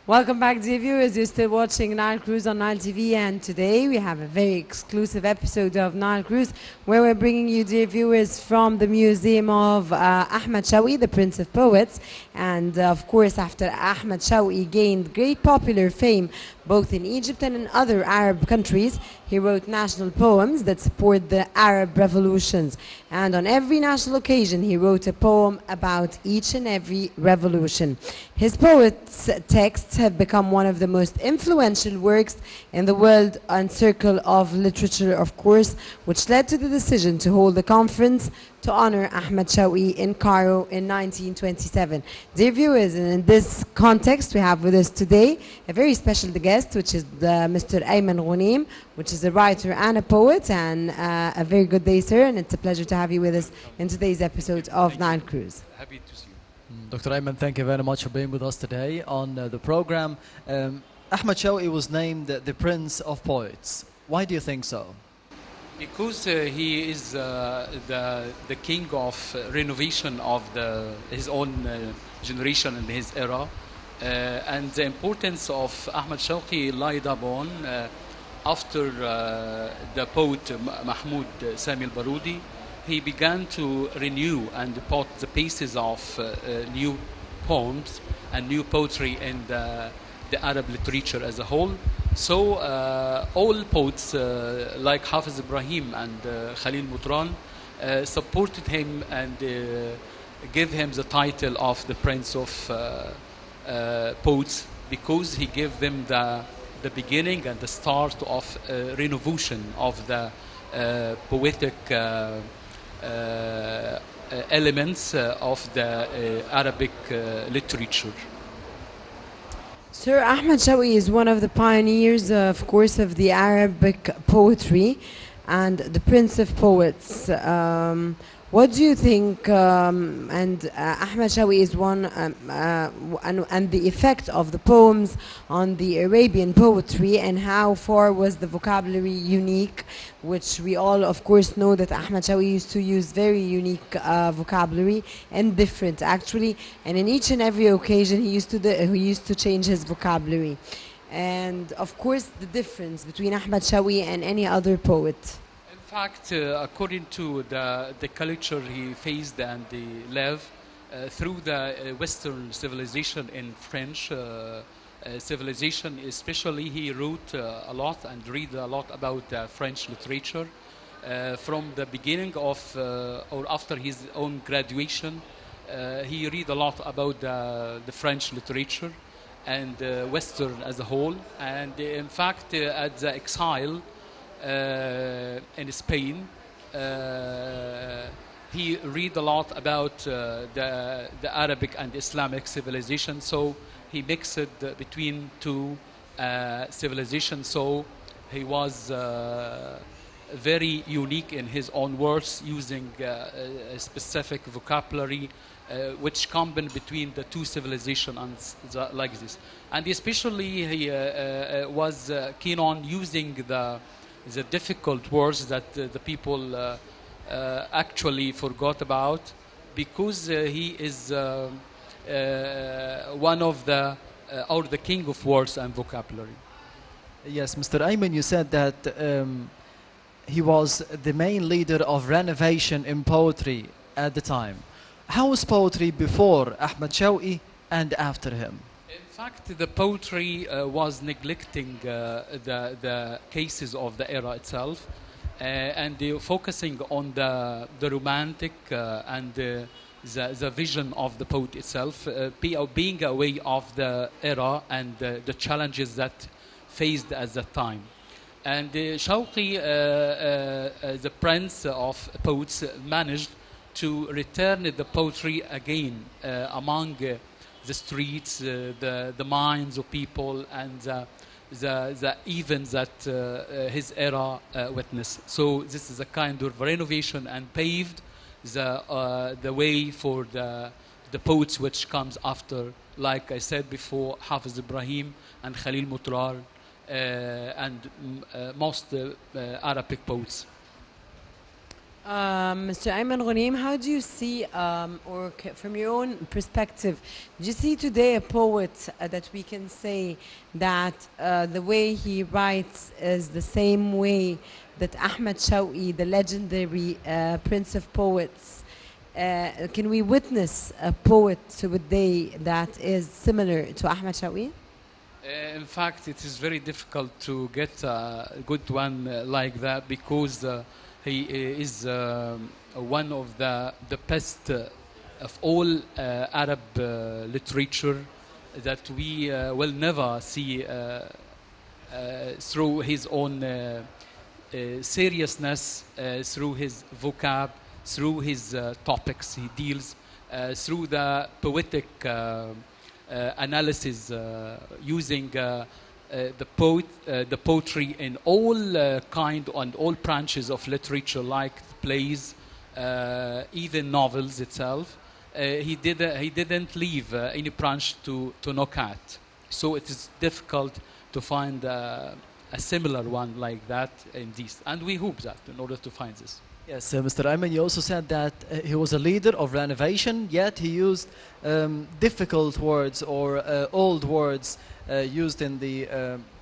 Welcome back, dear viewers. You're still watching Nile Cruise on Nile TV, and today we have a very exclusive episode of Nile Cruise where we're bringing you, dear viewers, from the Museum of Ahmad Shawqi, the Prince of Poets. And of course, after Ahmad Shawqi gained great popular fame both in Egypt and in other Arab countries, he wrote national poems that support the Arab revolutions. And on every national occasion, he wrote a poem about each and every revolution. His poets' texts have become one of the most influential works in the world and circle of literature, of course, which led to the decision to hold a conference to honor Ahmad Shawqi in Cairo in 1927. Dear viewers, and in this context, we have with us today a very special guest, which is Mr. Ayman Ghoneim, which is a writer and a poet, and a very good day, sir, and it's a pleasure to have you with us in today's episode of Nile Cruise. Happy to see you. Dr. Ayman, thank you very much for being with us today on the program. Ahmad Shawqi was named the Prince of Poets. Why do you think so? Because he is the king of renovation of his own generation and his era. And the importance of Ahmad Shawqi lied upon after the poet Mahmoud Sami al-Barudi. He began to renew and put the pieces of new poems and new poetry in the Arab literature as a whole. So all poets like Hafiz Ibrahim and Khalil Mutran supported him and gave him the title of the Prince of Poets, because he gave them the beginning and the start of renovation of the poetic elements of the Arabic literature. Sir, Ahmad Shawqi is one of the pioneers, of course, of the Arabic poetry and the Prince of Poets. What do you think, and Ahmad Shawqi is one, and the effect of the poems on the Arabian poetry, and how far was the vocabulary unique, which we all, of course, know that Ahmad Shawqi used to use very unique vocabulary, and different, actually, and in each and every occasion he used to change his vocabulary. And, of course, the difference between Ahmad Shawqi and any other poet. In fact, according to the culture he faced and he lived through the Western civilization in French civilization, especially, he wrote a lot and read a lot about French literature. From the beginning of or after his own graduation, he read a lot about the French literature and Western as a whole. And in fact, at the exile in Spain, he read a lot about the Arabic and Islamic civilization, so he mixed between two civilizations, so he was very unique in his own words, using a specific vocabulary which combined between the two civilizations like this. And especially he was keen on using the difficult words that the people actually forgot about, because he is one of or the king of words and vocabulary. Yes, Mr. Ayman, you said that he was the main leader of renovation in poetry at the time. How was poetry before Ahmad Shawqi and after him? In fact, the poetry was neglecting the cases of the era itself, and focusing on the romantic and the vision of the poet itself, being aware of the era and the challenges that faced at that time. And Shawqi, the prince of poets, managed to return the poetry again among the streets, the minds of people, and the events that his era witnessed. So this is a kind of renovation and paved the way for the poets which comes after, like I said before, Hafiz Ibrahim and Khalil Mutran and most Arabic poets. Mr. Ayman Ghoneim, how do you see, from your own perspective, do you see today a poet that we can say that the way he writes is the same way that Ahmad Shawqi, the legendary Prince of Poets, can we witness a poet today that is similar to Ahmad Shawqi? In fact, it is very difficult to get a good one like that because he is one of the best of all Arab literature that we will never see through his own seriousness, through his vocab, through his topics he deals, through the poetic analysis using the poetry in all kind and all branches of literature, like plays, even novels itself. He didn't leave any branch to knock at. So it is difficult to find a similar one like that in these, and we hope that in order to find this. Yes, Mr. Ayman, you also said that he was a leader of renovation, yet he used difficult words or old words used in the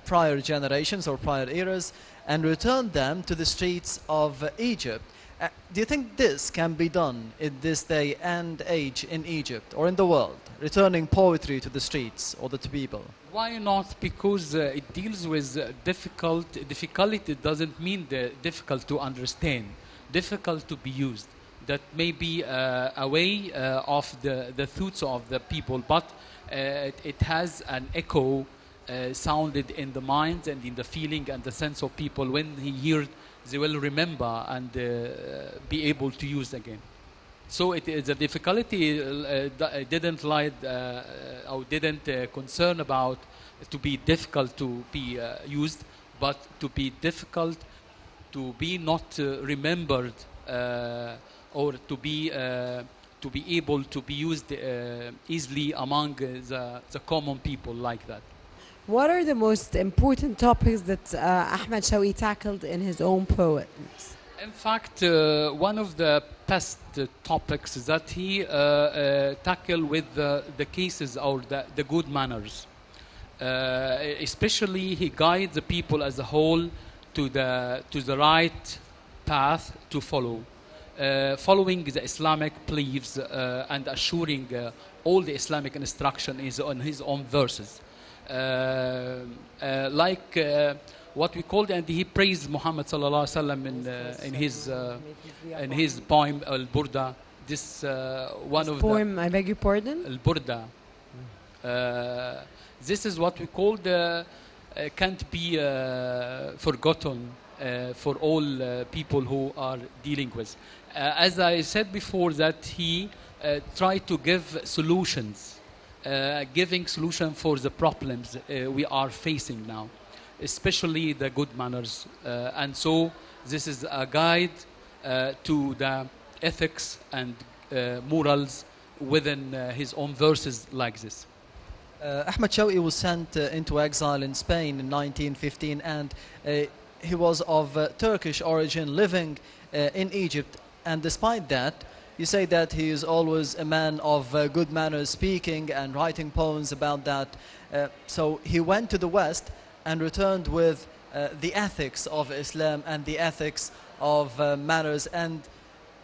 prior generations or prior eras and returned them to the streets of Egypt. Do you think this can be done in this day and age in Egypt or in the world, returning poetry to the streets or the people? Why not? Because it deals with difficulty doesn't mean difficult to understand, difficult to be used. That may be a way of the thoughts of the people, but it has an echo sounded in the mind and in the feeling and the sense of people. When he heard, they will remember and be able to use again. So the difficulty didn't lie or didn't concern about to be difficult to be used, but to be difficult to be not remembered or to be able to be used easily among the common people like that. What are the most important topics that Ahmad Shawqi tackled in his own poems? In fact, one of the best topics that he tackled with the cases or the good manners. Especially he guides the people as a whole to the right path to follow. Following the Islamic beliefs and assuring all the Islamic instruction is on his own verses. Like what we called, and he praised Muhammad sallallahu alaihi wasallam in his poem Al Burda. This one of poem, I beg your pardon? Al Burda. This is what we called can't be forgotten for all people who are dealing with. As I said before, that he tried to give solutions, giving solution for the problems we are facing now, especially the good manners. And so this is a guide to the ethics and morals within his own verses like this. Ahmad Shawqi was sent into exile in Spain in 1915, and he was of Turkish origin, living in Egypt. And despite that, you say that he is always a man of good manners, speaking and writing poems about that. So he went to the West and returned with the ethics of Islam and the ethics of manners. And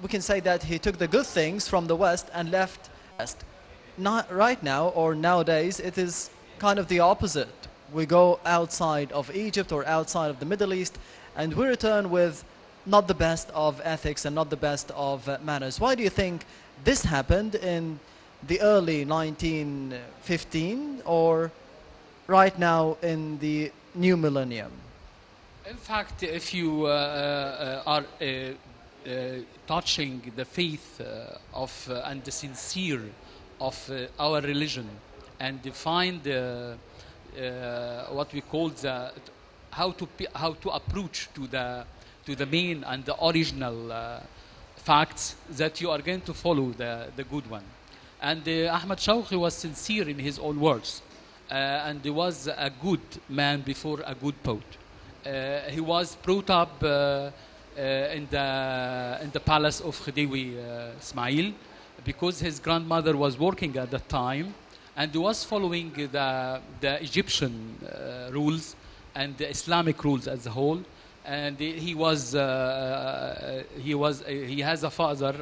we can say that he took the good things from the West and left West. Not right now or nowadays, it is kind of the opposite. We go outside of Egypt or outside of the Middle East and we return with not the best of ethics and not the best of manners. Why do you think this happened in the early 1915 or right now in the new millennium? In fact, if you are touching the faith of and the sincere of our religion and find what we call how to approach to the main and the original facts, that you are going to follow the good one. And Ahmad Shawqi was sincere in his own words, and he was a good man before a good poet. He was brought up in the palace of Khediwi Ismail, because his grandmother was working at that time and was following the Egyptian rules and the Islamic rules as a whole. And he has a father,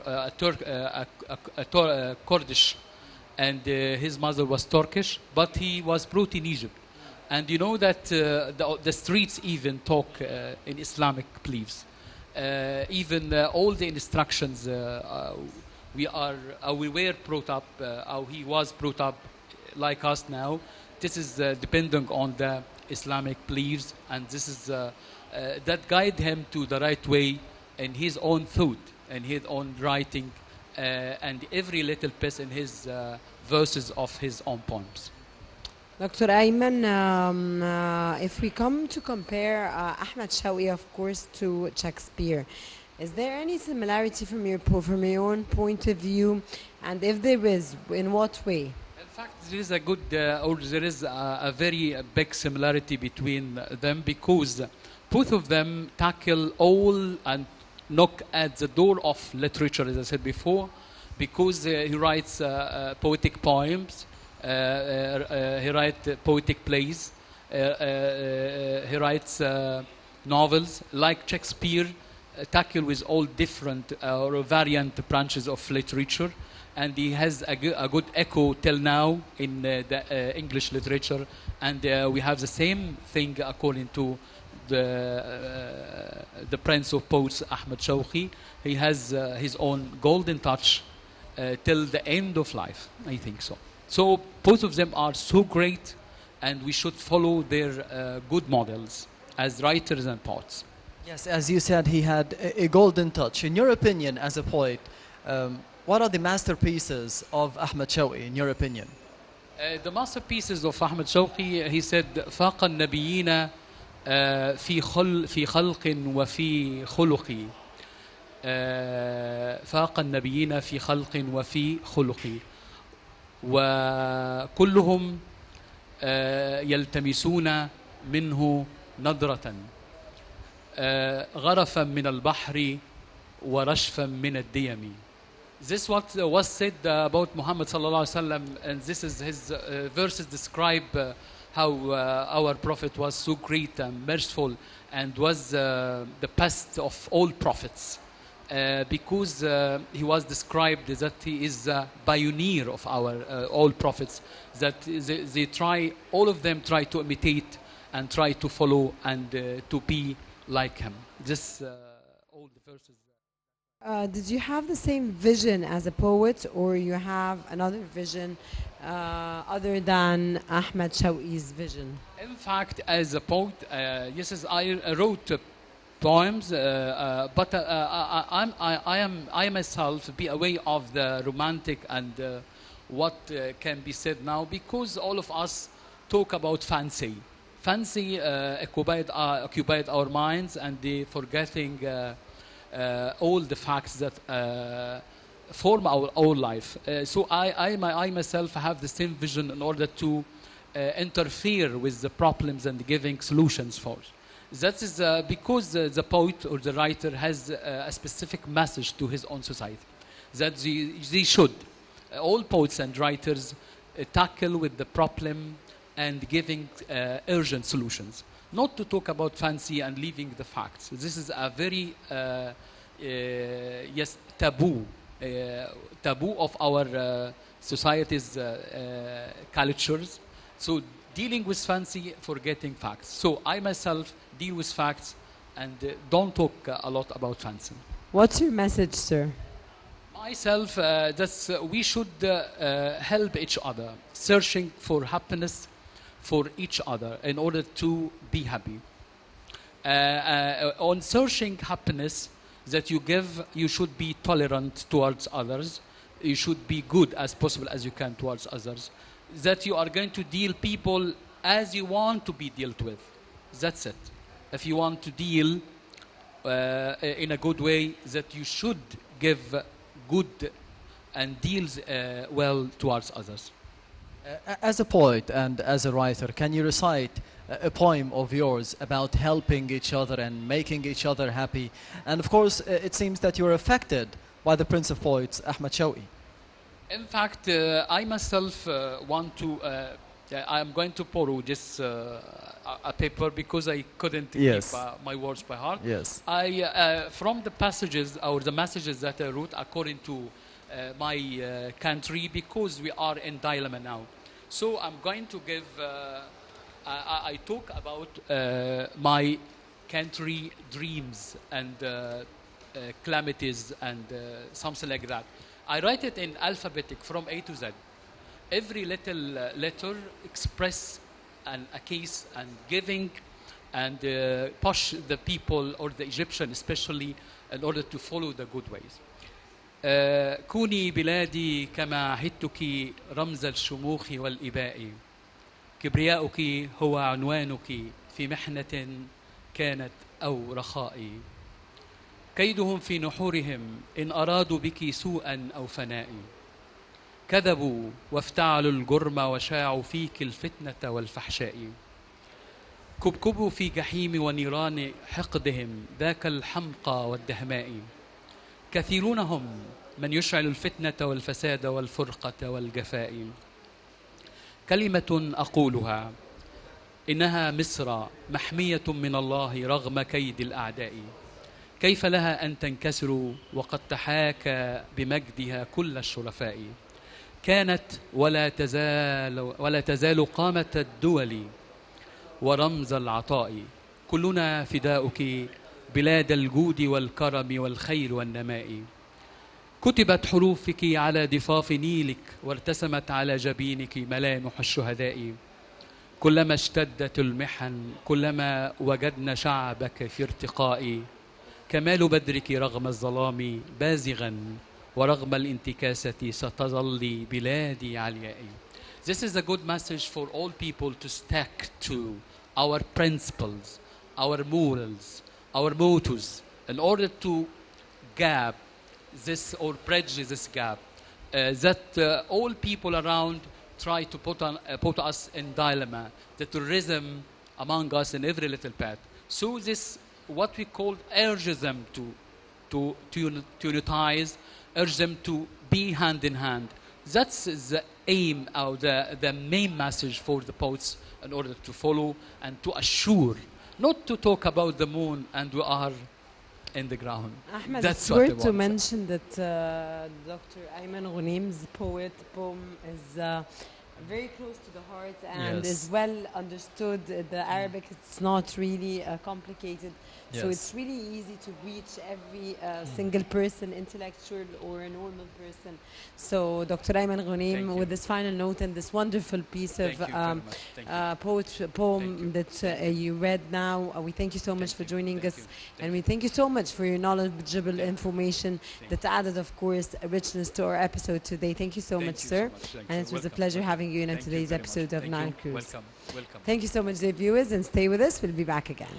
a Kurdish, and his mother was Turkish, but he was brought in Egypt. And you know that the streets even talk in Islamic beliefs. Even all the instructions we were brought up, how he was brought up like us now. This is depending on the Islamic beliefs, and this is that guide him to the right way in his own thought and his own writing, and every little piece in his verses of his own poems. Dr. Ayman, if we come to compare Ahmad Shawqi, of course, to Shakespeare, is there any similarity from your own point of view? And if there is, in what way? In fact, there is a good, or there is a very big similarity between them, because both of them tackle all and knock at the door of literature, as I said before, because he writes poetic poems. He writes poetic plays. He writes novels like Shakespeare, tackle with all different or variant branches of literature, and he has a good echo till now in the English literature. And we have the same thing according to the Prince of Poets, Ahmad Shawqi. He has his own golden touch till the end of life, I think so. So both of them are so great, and we should follow their good models as writers and poets. Yes, as you said, he had a golden touch. In your opinion, as a poet, what are the masterpieces of Ahmad Shawqi, in your opinion? The masterpieces of Ahmad Shawqi, he said, فاق النبيين في خلق وفي خلق. فاق النبيين في خلق وفي خلق. وكلهم يلتمسون منه نظرة غرفا من البحر ورشفا من الديم. This what was said about Muhammad sallallahu alaihi wasallam, and this is his verses describe how our prophet was so great and merciful, and was the best of all prophets. Because he was described that he is a pioneer of our all prophets, that they try, all of them try to imitate and try to follow and to be like him. This all the verses. Did you have the same vision as a poet, or you have another vision other than Ahmad Shawqi's vision? In fact, as a poet, yes, I wrote poems, but I myself be aware of the romantic and what can be said now, because all of us talk about fancy. Fancy occupied our minds, and they forgetting all the facts that form our own life. So I myself have the same vision in order to interfere with the problems and giving solutions for it. That is because the poet or the writer has a specific message to his own society, that they should, all poets and writers, tackle with the problem and giving urgent solutions, not to talk about fancy and leaving the facts. This is a very yes, taboo of our society's cultures. So dealing with fancy, forgetting facts. So I myself deal with facts and don't talk a lot about fancy. What's your message, sir? Myself, that's we should help each other, searching for happiness for each other in order to be happy. On searching happiness that you give, you should be tolerant towards others. You should be good as possible as you can towards others. That you are going to deal people as you want to be dealt with. That's it. If you want to deal in a good way, that you should give good and deals well towards others. As a poet and as a writer, can you recite a poem of yours about helping each other and making each other happy? And of course, it seems that you're affected by the Prince of Poets, Ahmad Shawqi. In fact, I myself want to. I'm going to borrow this a paper because I couldn't Yes. keep my words by heart. Yes. I from the passages or the messages that I wrote according to my country, because we are in dilemma now. So I'm going to give. I talk about my country dreams and calamities and something like that. I write it in alphabetic from A to Z. Every little letter express a case and giving and push the people or the Egyptian especially in order to follow the good ways. كوني بلادي كما عهدتك رمز الشموخ والإباء كبرياؤك هو عنوانك في محنة كانت أو رخاء كيدهم في نحورهم إن أرادوا بك سوءا أو فناء كذبوا وافتعلوا الجرم وشاعوا فيك الفتنة والفحشاء كبكبوا في جحيم ونيران حقدهم ذاك الحمقى والدهماء كثيرون هم من يشعل الفتنة والفساد والفرقة والجفاء كلمة أقولها إنها مصر محمية من الله رغم كيد الأعداء كيف لها أن تنكسر وقد تحاكى بمجدها كل الشرفاء كانت ولا تزال قامة الدول ورمز العطاء كلنا فداؤك بلاد الجود والكرم والخير والنماء كتبت حروفك على ضفاف نيلك وارتسمت على جبينك ملامح الشهداء كلما اشتدت المحن كلما وجدنا شعبك في ارتقاء كمال بدرك رغم الظلام بازغا ورغم الانتكاسة ستظل بلادي علياء. This is a good message for all people to stick to our principles, our morals, our mottos, in order to gap this or bridge this gap that all people around try to put us in dilemma, the terrorism among us in every little path. So this, what we call, urges them to unitize, urge them to be hand in hand. That's the aim or the main message for the poets in order to follow and to assure, not to talk about the moon and we are in the ground. Ahmed, That's it's what I worth to want. mention that Dr. Ayman Ghoneim's poem is very close to the heart and Yes. is well understood. The Arabic, it's not really complicated. So Yes. it's really easy to reach every single person, intellectual or a normal person. So Dr. Ayman Thank Ghoneim, you. with this final note and this wonderful piece Thank of you very much. Thank you. poem Thank you. that you read now, we thank you so much Thank for you. joining Thank us. you. Thank And you. we thank you so much for your knowledgeable Thank you. information that added, of course, a richness to our episode today. Thank you so Thank much, you sir. so much. Thank And you. it was a Welcome. pleasure Welcome. having you in Thank you today's very much. episode of Thank Nile you. Cruise. Welcome. Welcome. Thank you so much, dear viewers, and stay with us. We'll be back again.